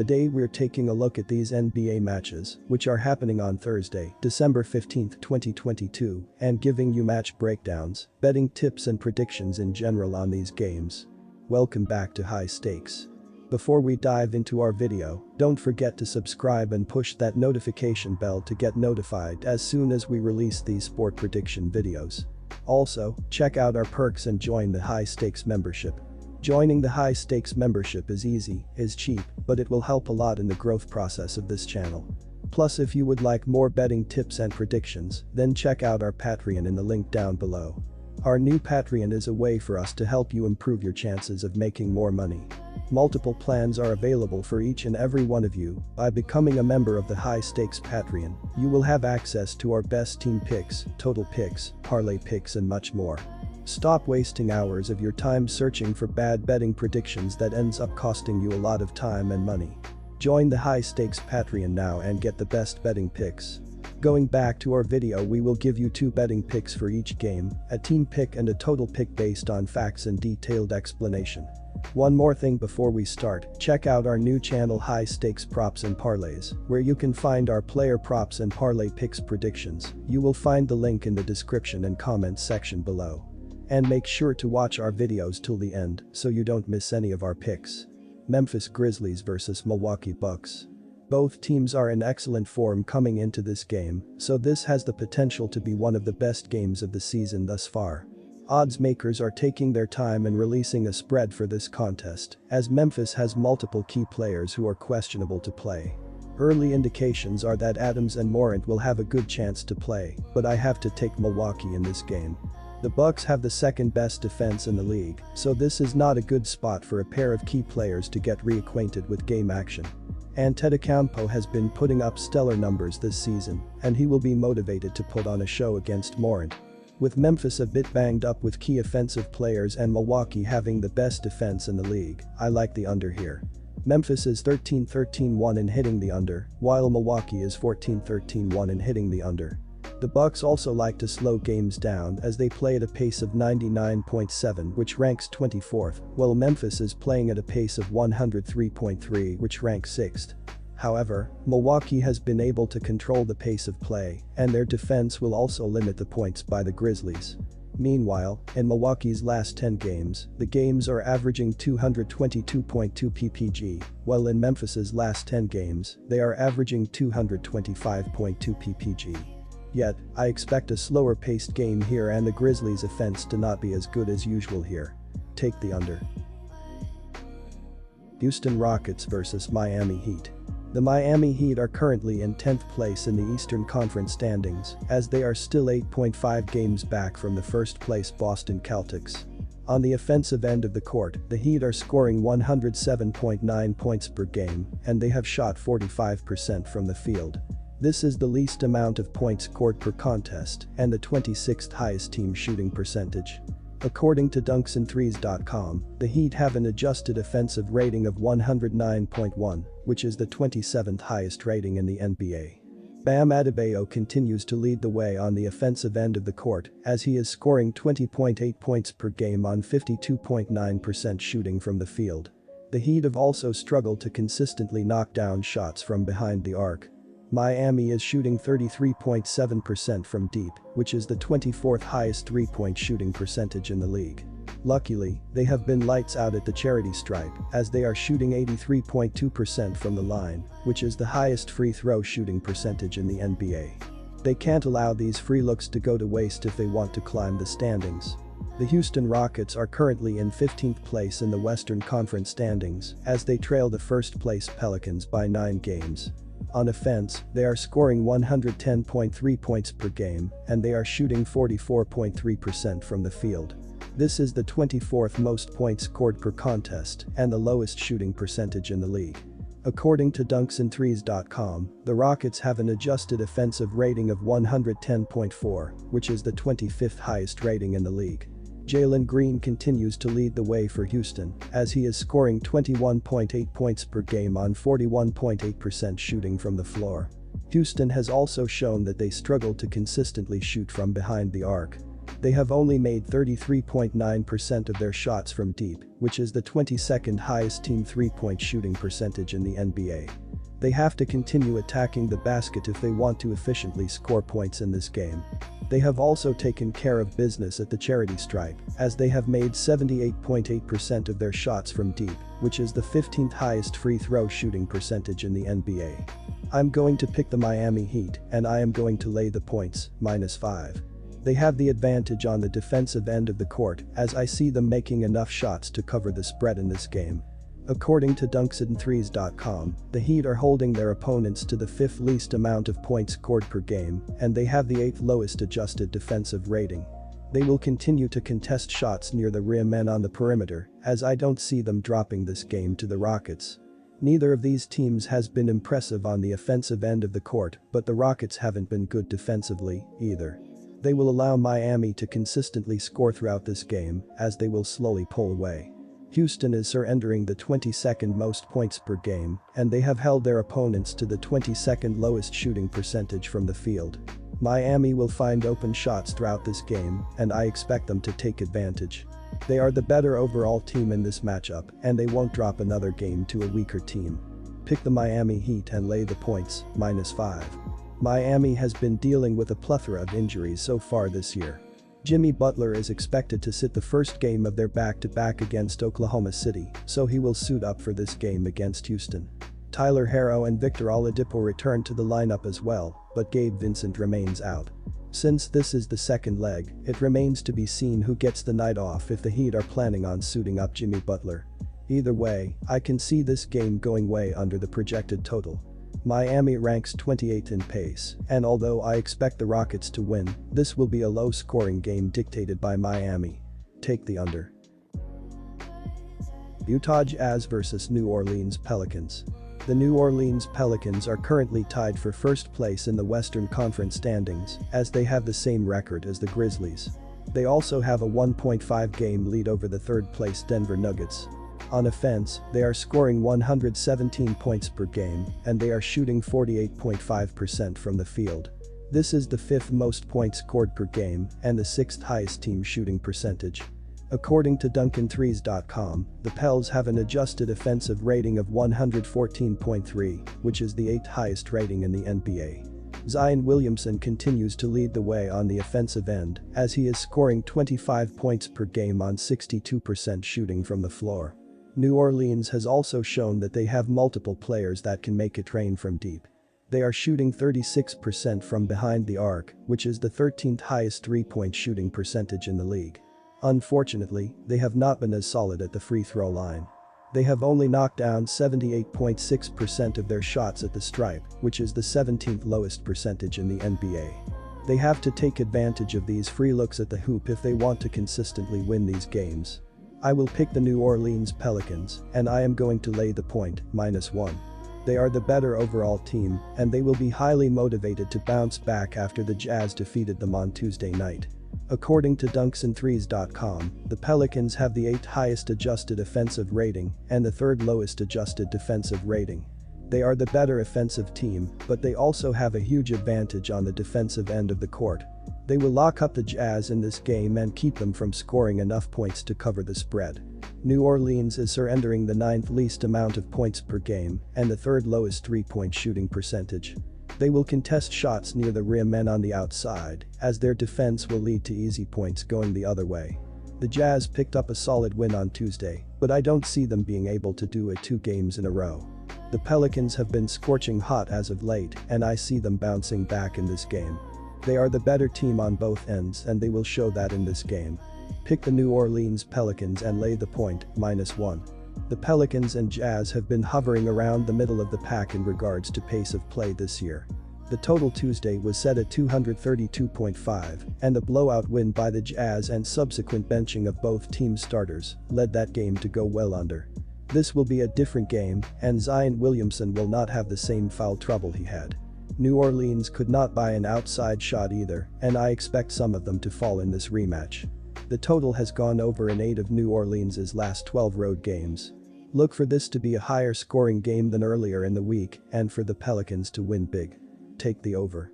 Today we're taking a look at these NBA matches, which are happening on Thursday, December 15, 2022, and giving you match breakdowns, betting tips and predictions in general on these games. Welcome back to High Stakes. Before we dive into our video, don't forget to subscribe and push that notification bell to get notified as soon as we release these sport prediction videos. Also, check out our perks and join the High Stakes membership. Joining the High Stakes membership is easy, is cheap, but it will help a lot in the growth process of this channel. Plus, if you would like more betting tips and predictions, then check out our Patreon in the link down below. Our new Patreon is a way for us to help you improve your chances of making more money. Multiple plans are available for each and every one of you. By becoming a member of the High Stakes Patreon, you will have access to our best team picks, total picks, parlay picks and much more. Stop wasting hours of your time searching for bad betting predictions that ends up costing you a lot of time and money. Join the High Stakes Patreon now and get the best betting picks. Going back to our video, we will give you 2 betting picks for each game, a team pick and a total pick based on facts and detailed explanation. One more thing before we start, check out our new channel High Stakes Props and Parlays, where you can find our player props and parlay picks predictions. You will find the link in the description and comments section below. And make sure to watch our videos till the end so you don't miss any of our picks. Memphis Grizzlies vs Milwaukee Bucks. Both teams are in excellent form coming into this game, so this has the potential to be one of the best games of the season thus far. Odds makers are taking their time and releasing a spread for this contest, as Memphis has multiple key players who are questionable to play. Early indications are that Adams and Morant will have a good chance to play, but I have to take Milwaukee in this game. The Bucks have the second best defense in the league, so this is not a good spot for a pair of key players to get reacquainted with game action. Antetokounmpo has been putting up stellar numbers this season, and he will be motivated to put on a show against Morant. With Memphis a bit banged up with key offensive players and Milwaukee having the best defense in the league, I like the under here. Memphis is 13-13-1 in hitting the under, while Milwaukee is 14-13-1 in hitting the under. The Bucks also like to slow games down as they play at a pace of 99.7, which ranks 24th, while Memphis is playing at a pace of 103.3, which ranks 6th. However, Milwaukee has been able to control the pace of play, and their defense will also limit the points by the Grizzlies. Meanwhile, in Milwaukee's last 10 games, the games are averaging 222.2 ppg, while in Memphis's last 10 games, they are averaging 225.2 ppg. Yet, I expect a slower paced game here and the Grizzlies' offense to not be as good as usual here. Take the under. Houston Rockets vs Miami Heat. The Miami Heat are currently in 10th place in the Eastern Conference standings, as they are still 8.5 games back from the first place Boston Celtics. On the offensive end of the court, the Heat are scoring 107.9 points per game, and they have shot 45% from the field. This is the least amount of points scored per contest and the 26th highest team shooting percentage. According to dunksandthrees.com, the Heat have an adjusted offensive rating of 109.1, which is the 27th highest rating in the NBA. Bam Adebayo continues to lead the way on the offensive end of the court as he is scoring 20.8 points per game on 52.9% shooting from the field. The Heat have also struggled to consistently knock down shots from behind the arc. Miami is shooting 33.7% from deep, which is the 24th highest three-point shooting percentage in the league. Luckily, they have been lights out at the charity stripe, as they are shooting 83.2% from the line, which is the highest free throw shooting percentage in the NBA. They can't allow these free looks to go to waste if they want to climb the standings. The Houston Rockets are currently in 15th place in the Western Conference standings, as they trail the first-place Pelicans by 9 games. On offense, they are scoring 110.3 points per game, and they are shooting 44.3% from the field. This is the 24th most points scored per contest and the lowest shooting percentage in the league. According to dunksandthrees.com, the Rockets have an adjusted offensive rating of 110.4, which is the 25th highest rating in the league. Jalen Green continues to lead the way for Houston, as he is scoring 21.8 points per game on 41.8% shooting from the floor. Houston has also shown that they struggle to consistently shoot from behind the arc. They have only made 33.9% of their shots from deep, which is the 22nd highest team three-point shooting percentage in the NBA. They have to continue attacking the basket if they want to efficiently score points in this game. They have also taken care of business at the charity stripe, as they have made 78.8% of their shots from deep, which is the 15th highest free throw shooting percentage in the NBA. I'm going to pick the Miami Heat, and I am going to lay the points, -5. They have the advantage on the defensive end of the court, as I see them making enough shots to cover the spread in this game. According to dunksandthrees.com, the Heat are holding their opponents to the 5th least amount of points scored per game, and they have the 8th lowest adjusted defensive rating. They will continue to contest shots near the rim and on the perimeter, as I don't see them dropping this game to the Rockets. Neither of these teams has been impressive on the offensive end of the court, but the Rockets haven't been good defensively, either. They will allow Miami to consistently score throughout this game, as they will slowly pull away. Houston is surrendering the 22nd most points per game, and they have held their opponents to the 22nd lowest shooting percentage from the field. Miami will find open shots throughout this game, and I expect them to take advantage. They are the better overall team in this matchup, and they won't drop another game to a weaker team. Pick the Miami Heat and lay the points, -5. Miami has been dealing with a plethora of injuries so far this year. Jimmy Butler is expected to sit the first game of their back-to-back against Oklahoma City, so he will suit up for this game against Houston. Tyler Herro and Victor Oladipo return to the lineup as well, but Gabe Vincent remains out. Since this is the second leg, it remains to be seen who gets the night off if the Heat are planning on suiting up Jimmy Butler. Either way, I can see this game going way under the projected total. Miami ranks 28th in pace, and although I expect the Rockets to win, this will be a low-scoring game dictated by Miami. Take the under. Utah Jazz vs New Orleans Pelicans. The New Orleans Pelicans are currently tied for first place in the Western Conference standings, as they have the same record as the Grizzlies. They also have a 1.5-game lead over the third-place Denver Nuggets. On offense, they are scoring 117 points per game, and they are shooting 48.5% from the field. This is the 5th most points scored per game and the 6th highest team shooting percentage. According to dunksandthrees.com, the Pels have an adjusted offensive rating of 114.3, which is the 8th highest rating in the NBA. Zion Williamson continues to lead the way on the offensive end, as he is scoring 25 points per game on 62% shooting from the floor. New Orleans has also shown that they have multiple players that can make it rain from deep. They are shooting 36% from behind the arc, which is the 13th highest three-point shooting percentage in the league. Unfortunately, they have not been as solid at the free throw line. They have only knocked down 78.6% of their shots at the stripe, which is the 17th lowest percentage in the NBA. They have to take advantage of these free looks at the hoop if they want to consistently win these games. I will pick the New Orleans Pelicans, and I am going to lay the point, -1. They are the better overall team, and they will be highly motivated to bounce back after the Jazz defeated them on Tuesday night. According to dunksandthrees.com, the Pelicans have the 8th highest adjusted offensive rating and the 3rd lowest adjusted defensive rating. They are the better offensive team, but they also have a huge advantage on the defensive end of the court. They will lock up the Jazz in this game and keep them from scoring enough points to cover the spread. New Orleans is surrendering the 9th least amount of points per game and the 3rd lowest three-point shooting percentage. They will contest shots near the rim and on the outside, as their defense will lead to easy points going the other way. The Jazz picked up a solid win on Tuesday, but I don't see them being able to do it 2 games in a row. The Pelicans have been scorching hot as of late, and I see them bouncing back in this game. They are the better team on both ends, and they will show that in this game. Pick the New Orleans Pelicans and lay the point, -1. The Pelicans and Jazz have been hovering around the middle of the pack in regards to pace of play this year. The total Tuesday was set at 232.5, and the blowout win by the Jazz and subsequent benching of both team starters led that game to go well under. This will be a different game, and Zion Williamson will not have the same foul trouble he had. New Orleans could not buy an outside shot either, and I expect some of them to fall in this rematch. The total has gone over in 8 of New Orleans' last 12 road games. Look for this to be a higher scoring game than earlier in the week and for the Pelicans to win big. Take the over.